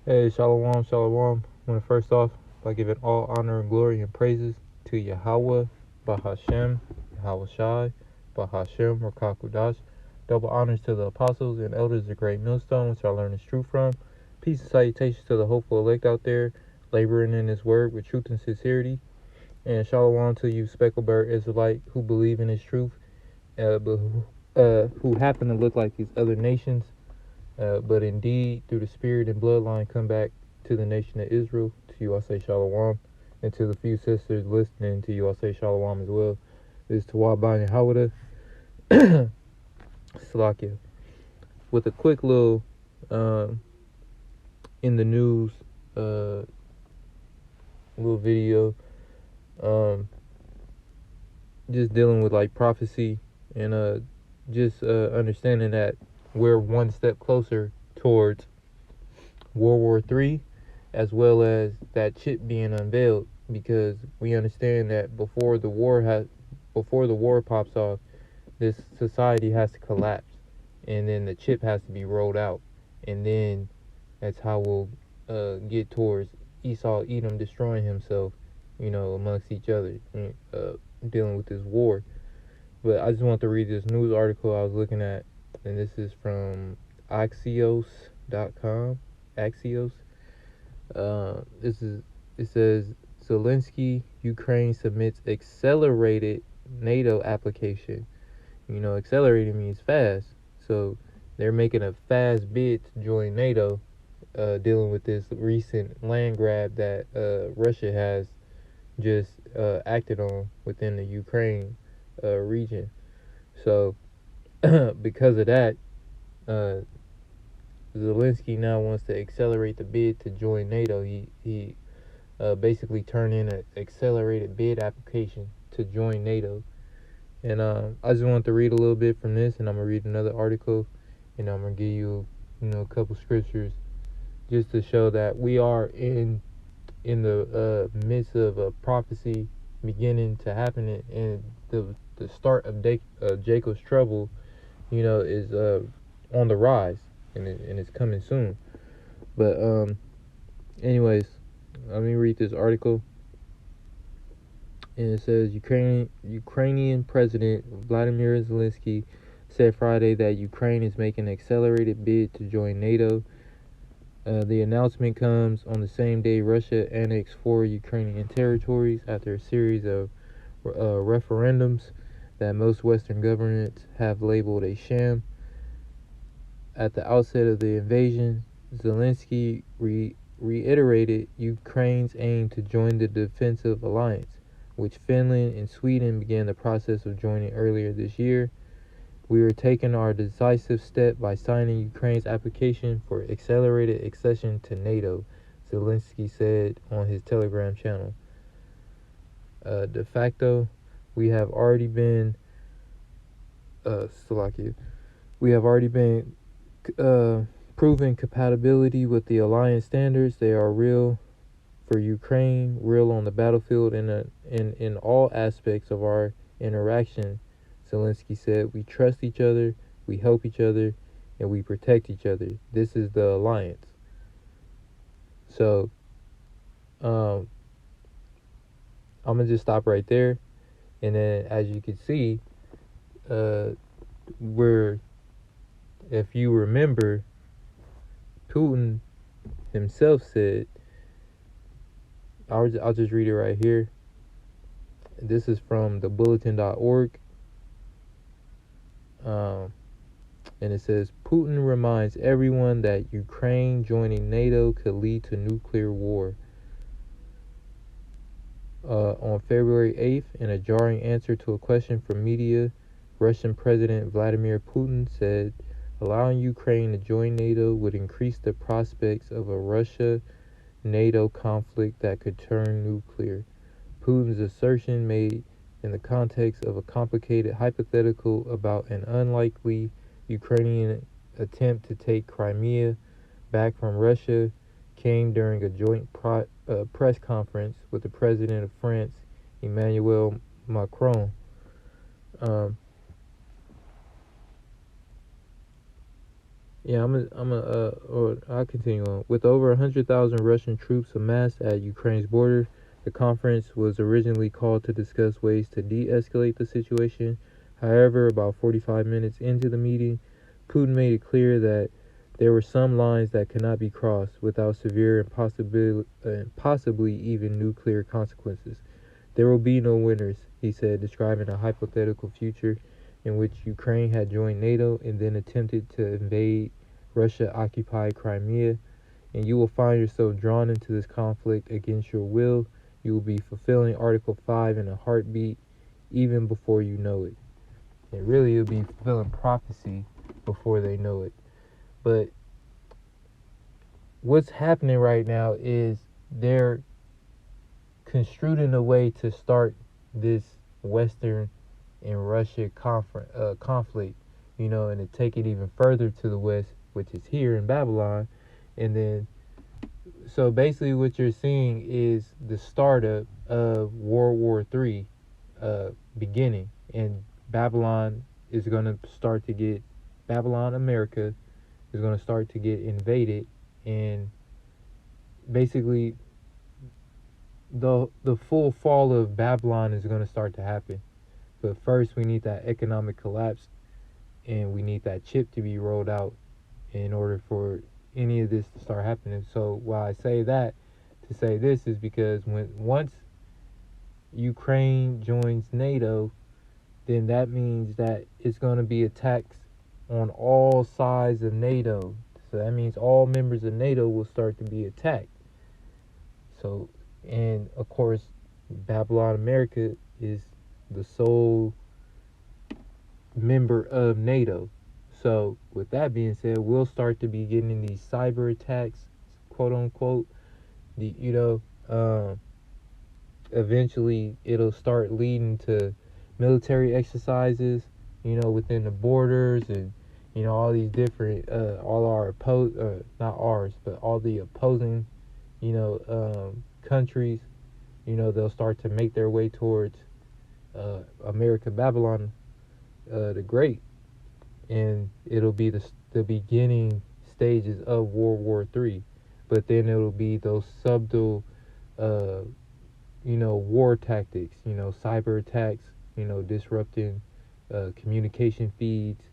Hey, Shalom, Shalom. I want to first off, by giving all honor and glory and praises to Yahweh, Bahashem, Yahweh Shai, Bahashem, Rakakudash. Double honors to the apostles and elders of the great millstone, which I learned this truth from. Peace and salutations to the hopeful elect out there, laboring in His word with truth and sincerity. And Shalom to you, Specklebird Israelite, who believe in His truth, but who happen to look like these other nations. But indeed, through the spirit and bloodline, come back to the nation of Israel. To you, I say Shalom. And to the few sisters listening, to you, I say Shalom as well. This is Tawaba and Hawada, Salakia. With a quick little in the news, little video, just dealing with like prophecy and just understanding that we're one step closer towards World War III, as well as that chip being unveiled, because we understand that before the war pops off, this society has to collapse, and then the chip has to be rolled out, and then that's how we'll get towards Esau Edom destroying himself, amongst each other, dealing with this war. But I just want to read this news article I was looking at, and this is from Axios.com. Axios. It says Zelensky, Ukraine submits accelerated NATO application. Accelerated means fast, so they're making a fast bid to join NATO, dealing with this recent land grab that Russia has just acted on within the Ukraine region. So because of that, uh, Zelensky now wants to accelerate the bid to join NATO. He basically turned in an accelerated bid application to join NATO. And I just want to read a little bit from this, and I'm gonna read another article, and I'm gonna give you, a couple scriptures just to show that we are in the midst of a prophecy beginning to happen, and the start of Jacob's trouble, is on the rise, and it's coming soon. But anyways, let me read this article. And it says Ukrainian President Vladimir Zelensky said Friday that Ukraine is making an accelerated bid to join NATO. The announcement comes on the same day Russia annexed 4 Ukrainian territories after a series of referendums that most Western governments have labeled a sham. At the outset of the invasion, Zelensky reiterated Ukraine's aim to join the defensive alliance, which Finland and Sweden began the process of joining earlier this year. We are taking our decisive step by signing Ukraine's application for accelerated accession to NATO, Zelensky said on his Telegram channel. De facto, we have already been proven compatibility with the alliance standards. They are real for Ukraine, real on the battlefield, and in all aspects of our interaction. Zelensky said, "We trust each other, we help each other, and we protect each other. This is the alliance." So, I'm gonna just stop right there, and then as you can see, we're if you remember, Putin himself said, I'll just read it right here. This is from the bulletin.org. And it says, Putin reminds everyone that Ukraine joining NATO could lead to nuclear war. On February 8th, in a jarring answer to a question from media, Russian President Vladimir Putin said allowing Ukraine to join NATO would increase the prospects of a Russia-NATO conflict that could turn nuclear. Putin's assertion made in the context of a complicated hypothetical about an unlikely Ukrainian attempt to take Crimea back from Russia came during a joint press conference with the president of France, Emmanuel Macron. Yeah, or I'll continue on. With over 100,000 Russian troops amassed at Ukraine's border, the conference was originally called to discuss ways to de-escalate the situation. However, about 45 minutes into the meeting, Putin made it clear that there were some lines that could not be crossed without severe and possibly even nuclear consequences. There will be no winners, he said, describing a hypothetical future in which Ukraine had joined NATO and then attempted to invade Russia occupied Crimea, and you will find yourself drawn into this conflict against your will. You will be fulfilling Article 5 in a heartbeat, even before you know it. And really, you'll be fulfilling prophecy before they know it. But what's happening right now is they're construed in a way to start this Western and Russia conflict, and to take it even further to the west, which is here in Babylon. And then, so basically, what you're seeing is the startup of World War III beginning, and Babylon is going to start to get, Babylon, America, is going to start to get invaded, and basically, the full fall of Babylon is going to start to happen. But first, we need that economic collapse, and we need that chip to be rolled out in order for any of this to start happening. So why I say that to say this is because once Ukraine joins NATO, then that means that it's going to be attacks on all sides of NATO. So that means all members of NATO will start to be attacked. So, and of course, Babylon America is the sole member of NATO. So, with that being said, we'll start to be getting these cyber attacks, quote unquote. The eventually it'll start leading to military exercises, within the borders, and all these different all our not ours, but all the opposing, countries. They'll start to make their way towards America, Babylon, the Great, and it'll be the beginning stages of World War III. But then it'll be those subtle, war tactics, cyber attacks, disrupting communication feeds,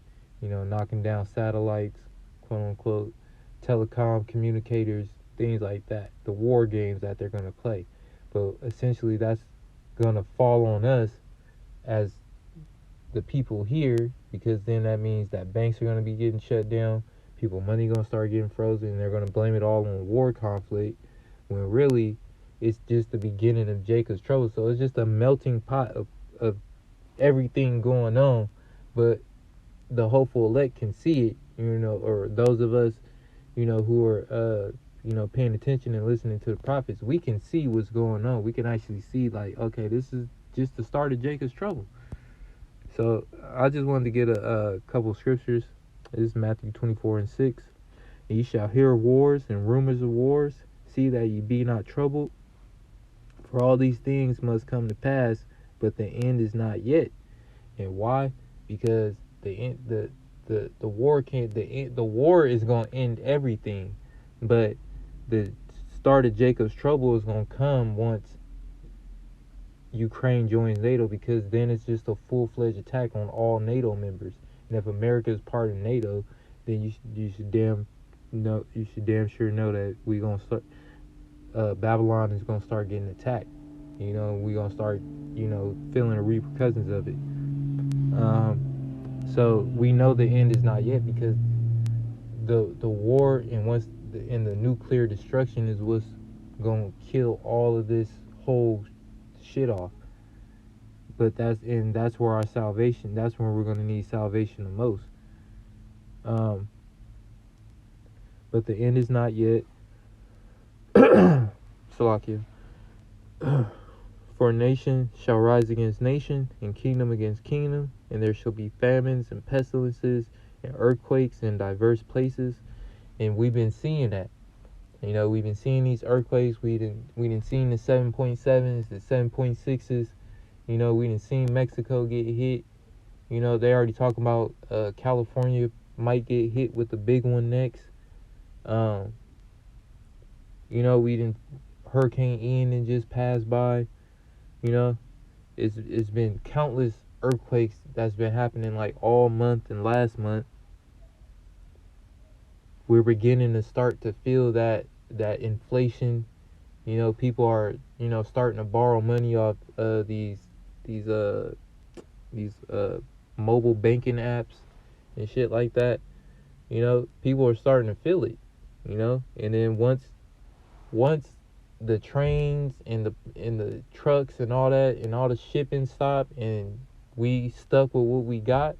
knocking down satellites, quote unquote, telecom communicators, things like that. The war games that they're going to play. But essentially, that's going to fall on us as the people here, because then that means that banks are going to be getting shut down, people money going to start getting frozen, and they're going to blame it all on war conflict, when really it's just the beginning of Jacob's trouble. So it's just a melting pot of everything going on. But the hopeful elect can see it, or those of us, who are paying attention and listening to the prophets, we can see what's going on. We can actually see, like, okay, this is just the start of Jacob's trouble. So I just wanted to get a couple scriptures. This is Matthew 24:6. And ye shall hear wars and rumors of wars. See that ye be not troubled. For all these things must come to pass, but the end is not yet. And why? Because the war can't. The war is gonna end everything, but the start of Jacob's trouble is gonna come once Ukraine joins NATO, because then it's just a full-fledged attack on all NATO members. And if America is part of NATO, then you should damn sure know that we gonna start. Babylon is gonna start getting attacked. We gonna start feeling the repercussions of it. So we know the end is not yet, because the war and the nuclear destruction is what's gonna kill all of this whole shit off. But that's where our salvation. That's where we're gonna need salvation the most. But the end is not yet. Salakia. For nation shall rise against nation, and kingdom against kingdom, and there shall be famines and pestilences and earthquakes in diverse places. And we've been seeing that. We've been seeing these earthquakes. We didn't seen the 7.7s, the 7.6s. We didn't seen Mexico get hit. They already talking about California might get hit with the big one next. Um, we didn't Hurricane Ian and just passed by. You know, it's been countless earthquakes that's been happening like all month and last month. We're beginning to start to feel that inflation. People are starting to borrow money off these uh these mobile banking apps and shit like that. People are starting to feel it. And then once the trains and the trucks and all that and all the shipping stop and we stuck with what we got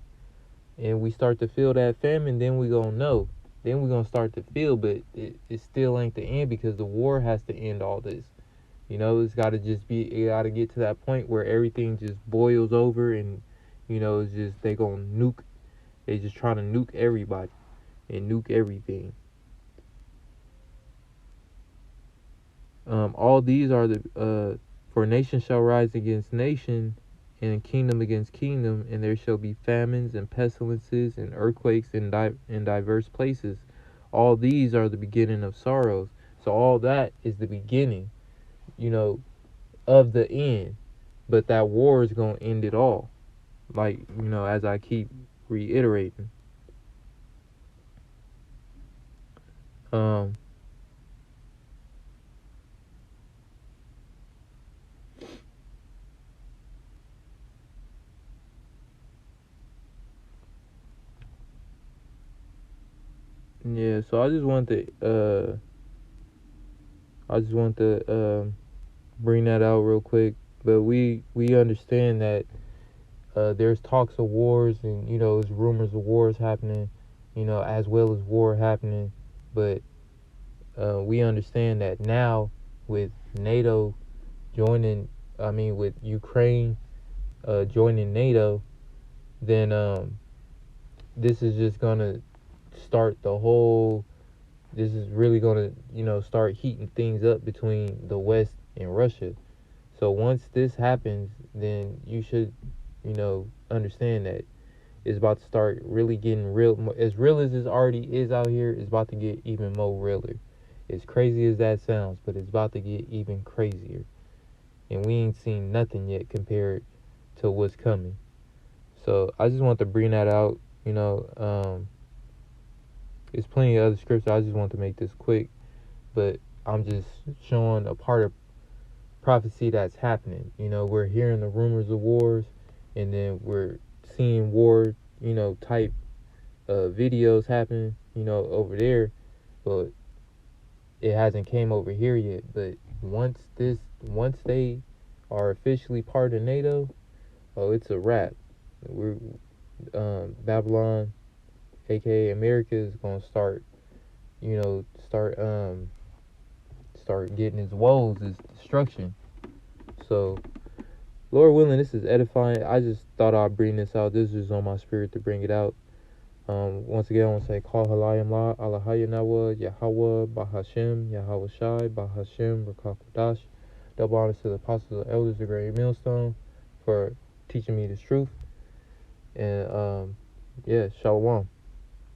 and we start to feel that famine, then we gonna know. Then we gonna start to feel, but it still ain't the end because the war has to end all this. It gotta get to that point where everything just boils over and it's just they gonna nuke. They just trying to nuke everybody and nuke everything. All these are the for nation shall rise against nation, and kingdom against kingdom, and there shall be famines and pestilences and earthquakes in diverse places. All these are the beginning of sorrows. So all that is the beginning, you know, of the end. But that war is gonna end it all. Like, as I keep reiterating. Um yeah, so I just want to bring that out real quick. But we understand that there's talks of wars and there's rumors of wars happening, as well as war happening. But we understand that now with NATO joining, I mean with Ukraine joining NATO, then this is just gonna start the whole. This is really gonna start heating things up between the West and Russia. So once this happens, then you should understand that it's about to start really getting real. As real as it already is out here, it's about to get even more realer. As crazy as that sounds, but it's about to get even crazier. And we ain't seen nothing yet compared to what's coming. So I just want to bring that out. There's plenty of other scripts. I just want to make this quick, but I'm just showing a part of prophecy that's happening. We're hearing the rumors of wars, and then we're seeing war, type videos happen, over there, but it hasn't came over here yet. But once they are officially part of NATO, oh, it's a wrap. We're Babylon, aka America, is gonna start, you know, start start getting its woes, its destruction. So, Lord willing, this is edifying. I just thought I'd bring this out. This is on my spirit to bring it out. Once again, I want to say, Call Halayim La, Alahaya Nawa, Yahweh, Bahashem, Yahweh Shai, Bahashem, Rakakwadash. Double honors to the apostles and elders of Great Millstone for teaching me this truth. And, yeah, Shalom.